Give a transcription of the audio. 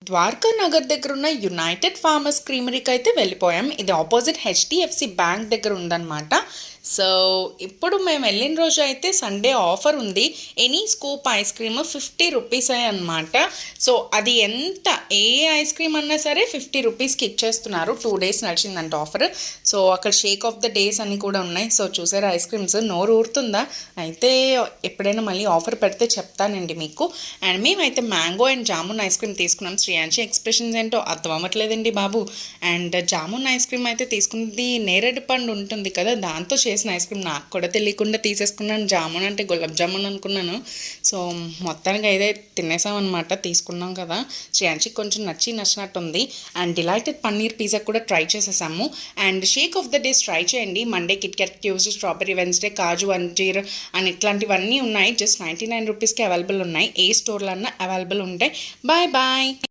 ద్వారకా నగర్ దగ్గర ఉన్న United farmers క్రీమరీకి అయితే వెళ్ళిపోయాం. ఇది ఆపోజిట్ హెచ్డిఎఫ్సి బ్యాంక్ దగ్గర ఉందన్నమాట. సో ఇప్పుడు మేము వెళ్ళిన రోజు అయితే సండే ఆఫర్ ఉంది. Any scoop ice cream 50 rupees అనమాట. సో అది ఎంత ఏ ఐస్ క్రీమ్ అన్నా సరే 50 రూపీస్కి ఇచ్చేస్తున్నారు. 2 డేస్ నడిచిందంట ఆఫర్. సో అక్కడ షేక్ ఆఫ్ ద డేస్ అని కూడా ఉన్నాయి. సో చూసారా ఐస్ క్రీమ్స్, నోరు ఊరుతుందా? అయితే ఎప్పుడైనా మళ్ళీ ఆఫర్ పెడితే చెప్తానండి మీకు. అండ్ మేమైతే mango and jamun ice cream తీసుకున్నాం. శ్రీయాంశి ఎక్స్ప్రెషన్స్ ఏంటో అర్థం అవ్వట్లేదండి బాబు. అండ్ జామున్ ఐస్ క్రీమ్ అయితే తీసుకుంది, నేరేడు పండు ఉంటుంది కదా దాంతో చేసిన ఐస్ క్రీమ్. నాకు కూడా తెలియకుండా తీసేసుకున్నాను. జామున్ అంటే గులాబ్ జామున్ అనుకున్నాను. సో మొత్తానికి అయితే తినేసామన్నమాట, తీసుకున్నాం కదా. శ్రేయాన్షికి కొంచెం నచ్చినట్టుంది. అండ్ డిలైటెడ్ పన్నీర్ పిజ్జా కూడా ట్రై చేసేసాము. And shake of the days try చేయండి. Monday Kit Kat, Tuesday strawberry, Wednesday kaju anjeer and ఇట్లాంటివన్నీ ఉన్నాయి. జస్ట్ 99 రూపీస్కి అవైలబుల్ ఉన్నాయి. ఏ స్టోర్లో అన్నా అవైలబుల్ ఉంటాయి. Bye bye.